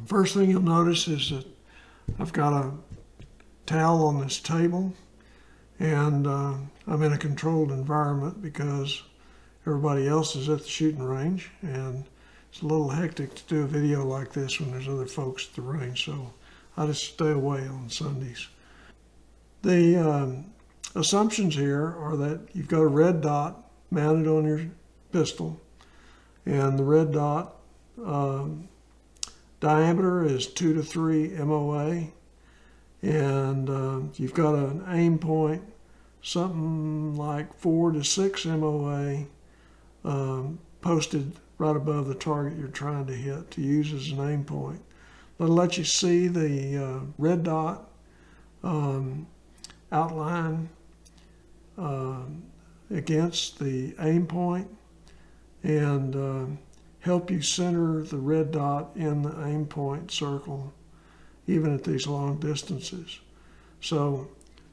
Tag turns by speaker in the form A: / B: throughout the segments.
A: First thing you'll notice is that I've got a towel on this table, and I'm in a controlled environment because everybody else is at the shooting range, and it's a little hectic to do a video like this when there's other folks at the range, so I just stay away on Sundays. The assumptions here are that you've got a red dot mounted on your pistol, and the red dot diameter is 2 to 3 MOA, and you've got an aim point something like 4 to 6 MOA posted right above the target you're trying to hit to use as an aim point. That'll let you see the red dot outline against the aim point, and help you center the red dot in the aim point circle, even at these long distances. So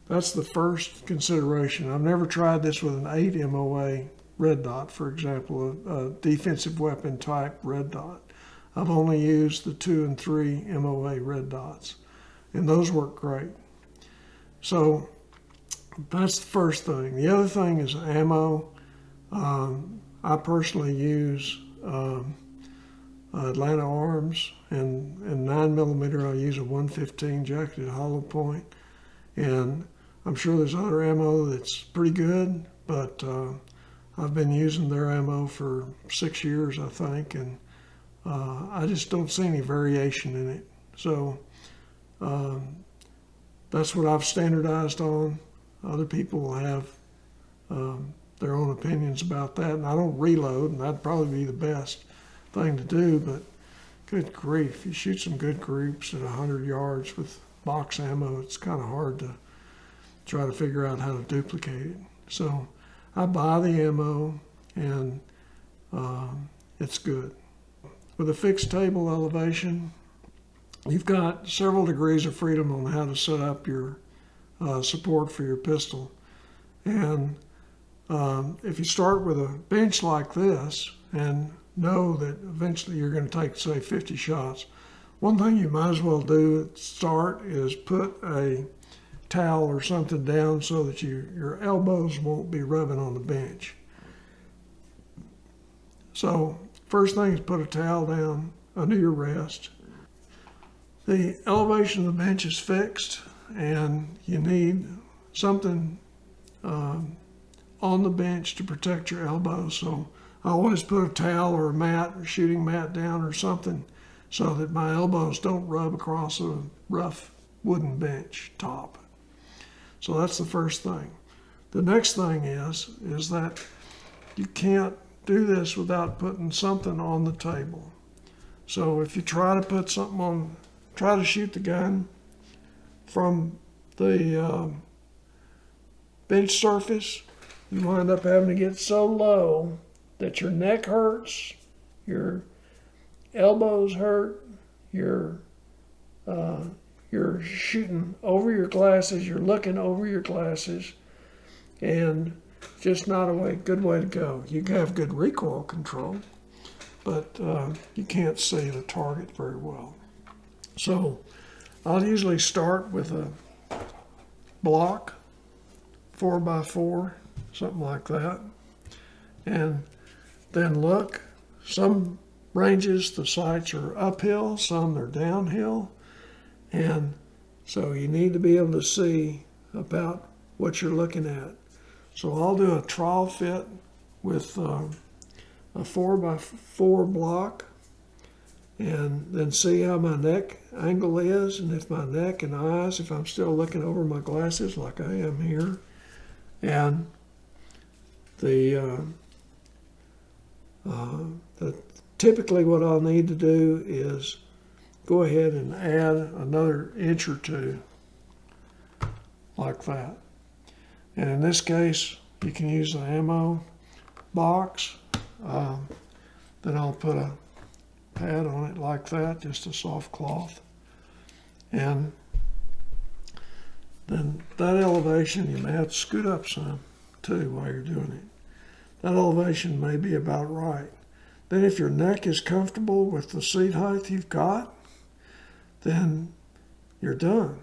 A: that's the first consideration. I've never tried this with an 8 MOA red dot, for example, a defensive weapon type red dot. I've only used the 2 and 3 MOA red dots, and those work great. So that's the first thing. The other thing is ammo. I personally use Atlanta Arms, and 9mm I use a 115 jacketed hollow point, and I'm sure there's other ammo that's pretty good, but I've been using their ammo for 6 years, I think, and I just don't see any variation in it. So that's what I've standardized on. Other people have their own opinions about that, and I don't reload, and that'd probably be the best thing to do, but good grief, you shoot some good groups at 100 yards with box ammo, it's kind of hard to try to figure out how to duplicate it. So I buy the ammo, and it's good. With a fixed table elevation, you've got several degrees of freedom on how to set up your support for your pistol. And if you start with a bench like this and know that eventually you're going to take, say, 50 shots, one thing you might as well do at the start is put a towel or something down so that your elbows won't be rubbing on the bench. So first thing is put a towel down under your rest. The elevation of the bench is fixed, and you need something on the bench to protect your elbows. So I always put a towel or a mat or shooting mat down or something so that my elbows don't rub across a rough wooden bench top. So that's the first thing. The next thing is that you can't do this without putting something on the table. So if you try to put something on, try to shoot the gun from the bench surface, you wind up having to get so low that your neck hurts, your elbows hurt, you're shooting over your glasses, you're looking over your glasses, and just not a good way to go. You can have good recoil control, but you can't see the target very well. So I'll usually start with a block, 4x4, something like that, and then look. Some ranges the sights are uphill, some they're downhill, and so you need to be able to see about what you're looking at. So I'll do a trial fit with a 4x4 block, and then see how my neck angle is, and if my neck and eyes, if I'm still looking over my glasses like I am here. And typically what I'll need to do is go ahead and add another inch or two like that. And in this case, you can use the ammo box. Then I'll put a pad on it like that, just a soft cloth. And then that elevation, you may have to scoot up some too while you're doing it. That elevation may be about right. Then if your neck is comfortable with the seat height you've got, then you're done.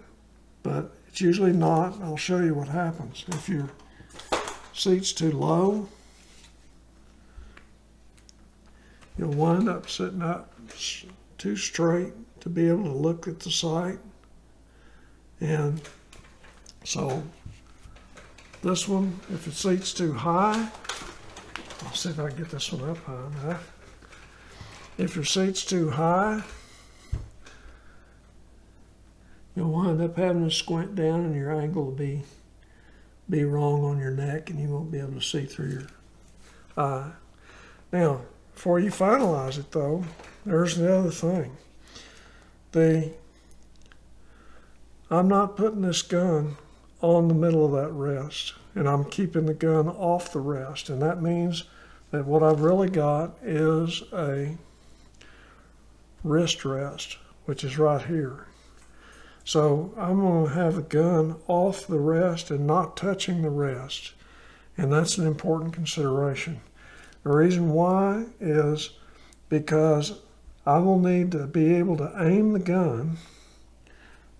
A: But it's usually not. I'll show you what happens. If your seat's too low, you'll wind up sitting up too straight to be able to look at the sight. And so this one, if the seat's too high, I'll see if I can get this one up high enough. If your seat's too high, you'll wind up having to squint down and your angle will be wrong on your neck and you won't be able to see through your eye. Now, before you finalize it though, there's the other thing. I'm not putting this gun on the middle of that rest, and I'm keeping the gun off the rest, and that means that what I've really got is a wrist rest, which is right here. So I'm going to have the gun off the rest and not touching the rest, and that's an important consideration. The reason why is because I will need to be able to aim the gun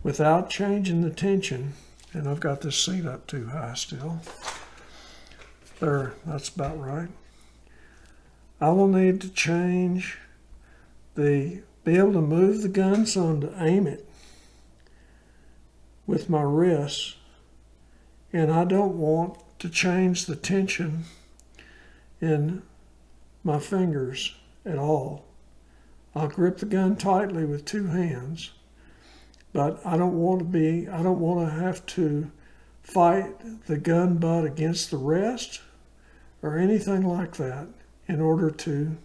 A: without changing the tension, and I've got this seat up too high still. There, that's about right. I will need to be able to move the gun some to aim it with my wrists, and I don't want to change the tension in my fingers at all. I'll grip the gun tightly with two hands, but I don't want to have to fight the gun butt against the rest or anything like that in order to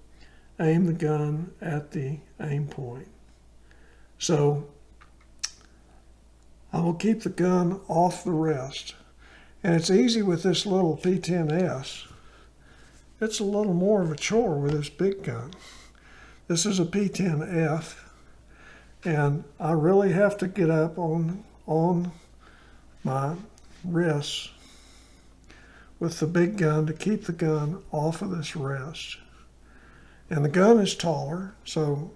A: aim the gun at the aim point. So I will keep the gun off the rest. And it's easy with this little P10S. It's a little more of a chore with this big gun. This is a P10F, and I really have to get up on my wrists with the big gun to keep the gun off of this rest. And the gun is taller, so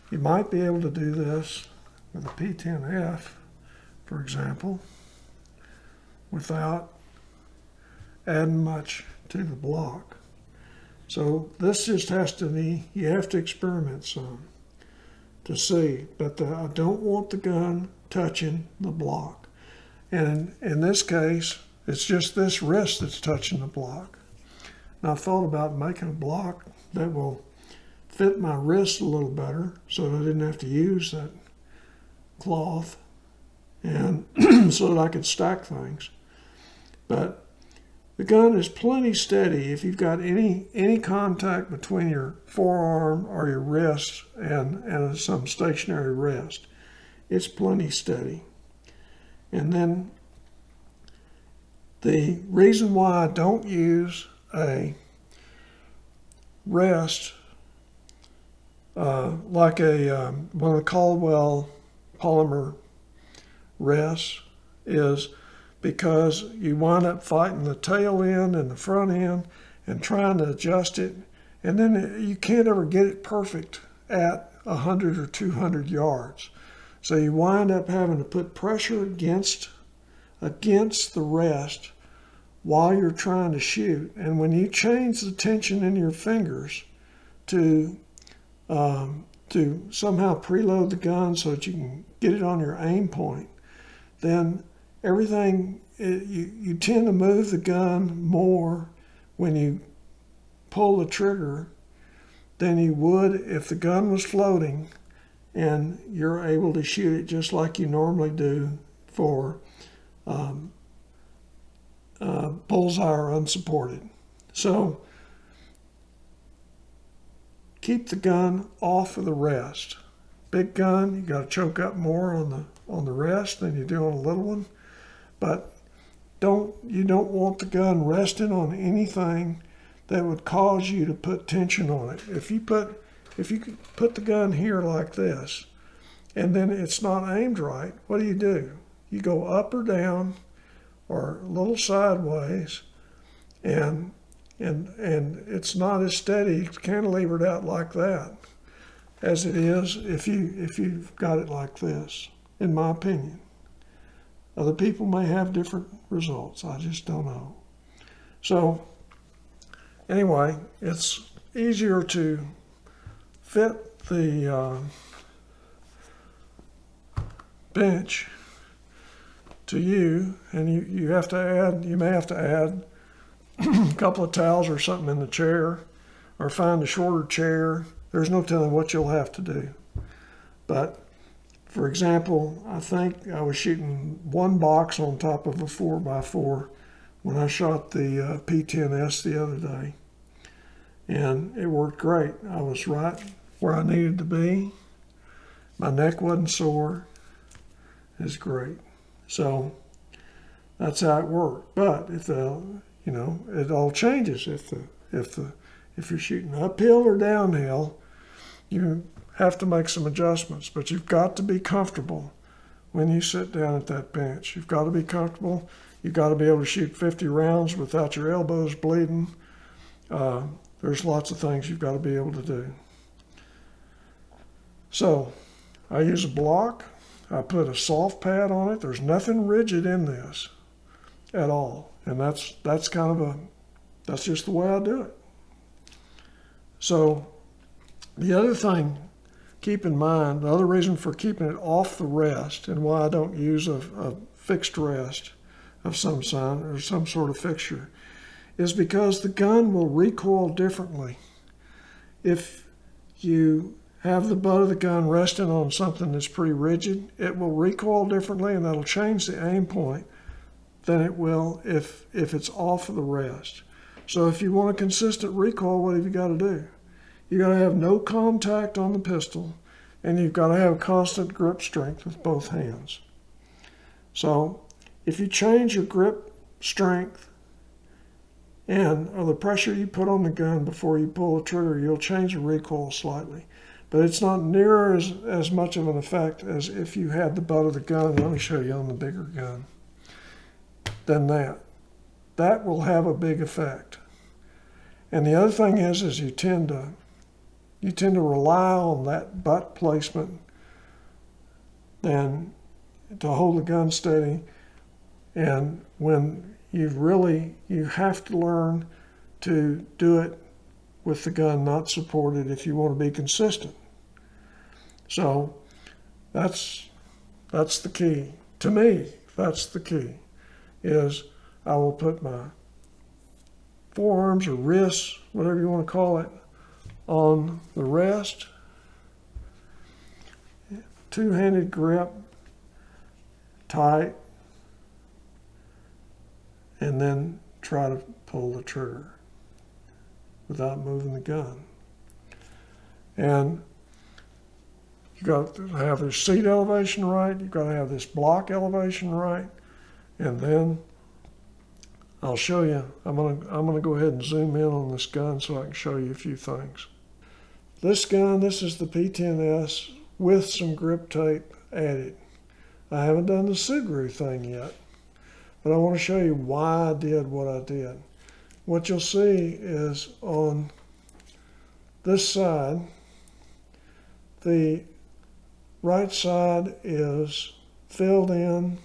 A: you might be able to do this with a P10F, for example, without adding much to the block. So this just has to be, you have to experiment some to see, but I don't want the gun touching the block. And in this case, it's just this wrist that's touching the block. And I've thought about making a block that will fit my wrist a little better so that I didn't have to use that cloth, and so that I could stack things. But the gun is plenty steady if you've got any contact between your forearm or your wrist and some stationary rest. It's plenty steady. And then the reason why I don't use a rest like one of the Caldwell polymer rests is because you wind up fighting the tail end and the front end and trying to adjust it, and then you can't ever get it perfect at 100 or 200 yards. So you wind up having to put pressure against the rest while you're trying to shoot. And when you change the tension in your fingers to somehow preload the gun so that you can get it on your aim point, then everything, you tend to move the gun more when you pull the trigger than you would if the gun was floating and you're able to shoot it just like you normally do for bullseye or unsupported. So keep the gun off of the rest. Big gun, you got to choke up more on the rest than you do on a little one, but you don't want the gun resting on anything that would cause you to put tension on it. If you could put the gun here like this, and then it's not aimed right, what do? You go up or down, or a little sideways, and it's not as steady, it's cantilevered out like that as it is if you've got it like this, in my opinion. Other people may have different results. I just don't know. So anyway, it's easier to fit the bench to you, and you have to add, you may have to add a couple of towels or something in the chair, or find a shorter chair. There's no telling what you'll have to do. But for example, I think I was shooting one box on top of a 4x4 when I shot the P10S the other day. And it worked great. I was right where I needed to be. My neck wasn't sore. It's great. So that's how it worked. But if it all changes if you're shooting uphill or downhill, you have to make some adjustments. But you've got to be comfortable when you sit down at that bench. You've got to be comfortable. You've got to be able to shoot 50 rounds without your elbows bleeding. There's lots of things you've got to be able to do. So I use a block. I put a soft pad on it. There's nothing rigid in this at all. And that's just the way I do it. So the other thing, keep in mind, the other reason for keeping it off the rest and why I don't use a fixed rest of some sign or some sort of fixture is because the gun will recoil differently. If you have the butt of the gun resting on something that's pretty rigid, it will recoil differently, and that'll change the aim point than it will if it's off of the rest. So if you want a consistent recoil, what have you got to do? You got to have no contact on the pistol, and you've got to have constant grip strength with both hands. So if you change your grip strength or the pressure you put on the gun before you pull the trigger, you'll change the recoil slightly. But it's not near as much of an effect as if you had the butt of the gun. Let me show you on the bigger gun. Than that. That will have a big effect. And the other thing is you tend to rely on that butt placement than to hold the gun steady. And when you have to learn to do it with the gun not supported if you want to be consistent. So that's the key. To me, that's the key, is I will put my forearms or wrists, whatever you want to call it, on the rest. Two-handed grip, tight, and then try to pull the trigger without moving the gun. And you got to have your seat elevation right. You've got to have this block elevation right. And then I'll show you. I'm gonna go ahead and zoom in on this gun so I can show you a few things. This gun, this is the P10S with some grip tape added. I haven't done the Sugru thing yet, but I want to show you why I did what I did. What you'll see is on this side, the right side is filled in,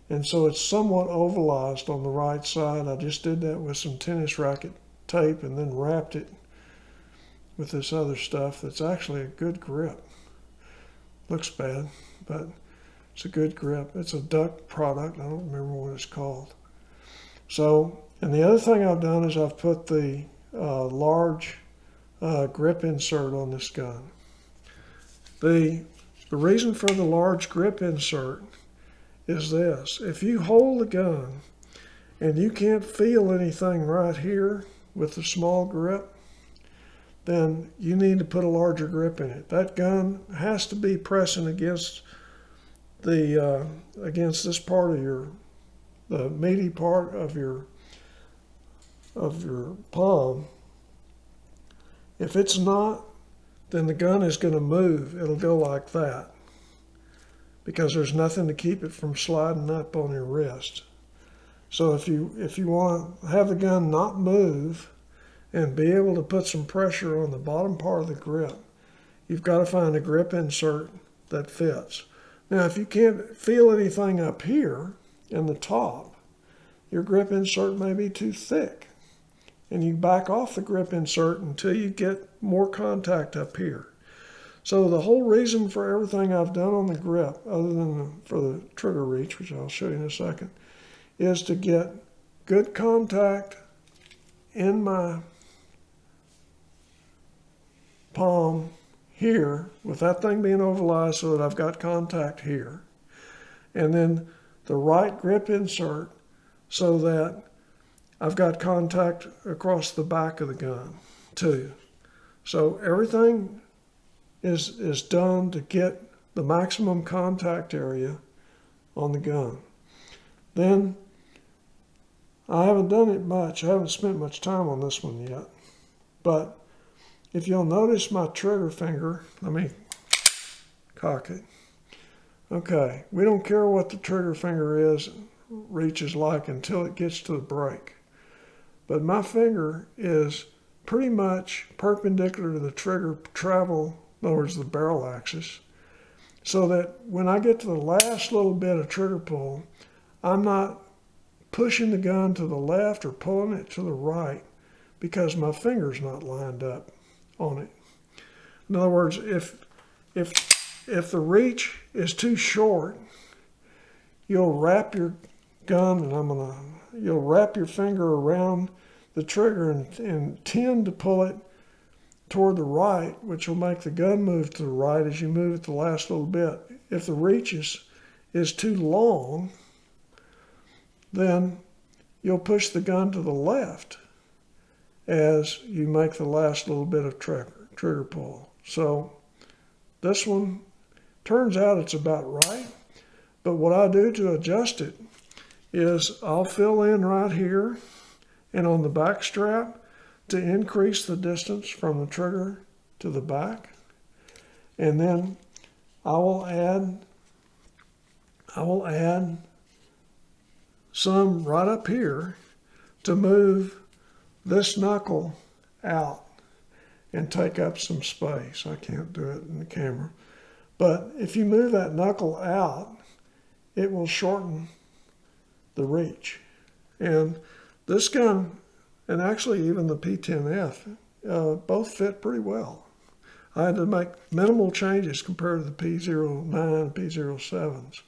A: and so it's somewhat ovalized on the right side. I just did that with some tennis racket tape and then wrapped it with this other stuff that's actually a good grip. Looks bad, but it's a good grip. It's a Duck product. I don't remember what it's called. So, and the other thing I've done is I've put the large grip insert on this gun. The reason for the large grip insert is this. If you hold the gun and you can't feel anything right here with the small grip, then you need to put a larger grip in it. That gun has to be pressing against this part of the meaty part of your palm. If it's not, then the gun is going to move. It'll go like that because there's nothing to keep it from sliding up on your wrist. So if you want to have the gun not move and be able to put some pressure on the bottom part of the grip, you've got to find a grip insert that fits. Now, if you can't feel anything up here in the top, your grip insert may be too thick. And you back off the grip insert until you get more contact up here. So the whole reason for everything I've done on the grip, other than for the trigger reach, which I'll show you in a second, is to get good contact in my palm here, with that thing being overlaid so that I've got contact here. And then the right grip insert so that I've got contact across the back of the gun too. So everything is done to get the maximum contact area on the gun. Then I haven't done it much. I haven't spent much time on this one yet. But if you'll notice my trigger finger, let me cock it. Okay, we don't care what the trigger finger reach is like until it gets to the break. But my finger is pretty much perpendicular to the trigger travel, in other words, the barrel axis, so that when I get to the last little bit of trigger pull, I'm not pushing the gun to the left or pulling it to the right because my finger's not lined up on it. In other words, if the reach is too short, you'll wrap your gun, and you'll wrap your finger around the trigger and tend to pull it toward the right, which will make the gun move to the right as you move it the last little bit. If the reach is too long, then you'll push the gun to the left as you make the last little bit of trigger pull. So this one turns out it's about right, but what I do to adjust it is I'll fill in right here and on the back strap to increase the distance from the trigger to the back. And then I will add some right up here to move this knuckle out and take up some space. I can't do it in the camera. But if you move that knuckle out, it will shorten the reach. And this gun, and actually even the P10F, both fit pretty well. I had to make minimal changes compared to the P09 and P07s.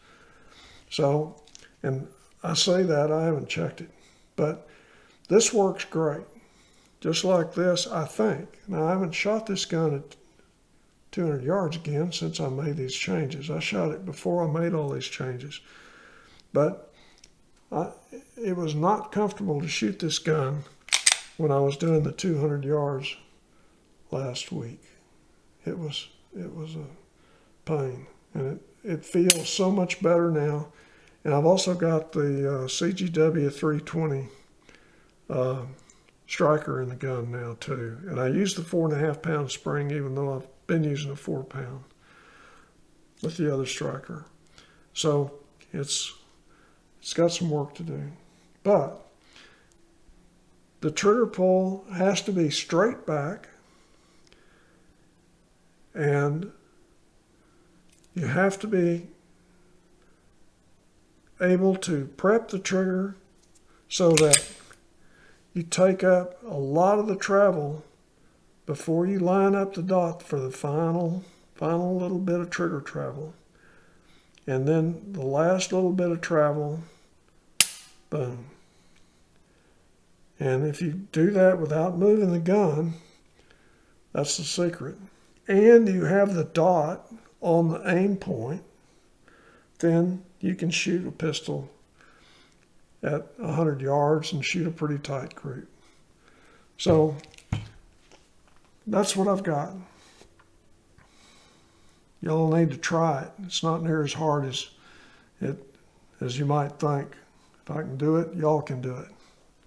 A: So, and I say that, I haven't checked it, but this works great. Just like this, I think. Now, I haven't shot this gun at 200 yards again since I made these changes. I shot it before I made all these changes. But it was not comfortable to shoot this gun when I was doing the 200 yards last week. It was a pain, and it feels so much better now. And I've also got the CGW 320 striker in the gun now too. And I use the 4.5 pound spring, even though I've been using a 4 pound with the other striker. So it's got some work to do. But the trigger pull has to be straight back, and you have to be able to prep the trigger so that you take up a lot of the travel before you line up the dot for the final little bit of trigger travel. And then the last little bit of travel, boom. And if you do that without moving the gun, that's the secret. And you have the dot on the aim point, then you can shoot a pistol at 100 yards and shoot a pretty tight group. So that's what I've got. Y'all need to try it. It's not near as hard as you might think. If I can do it, y'all can do it.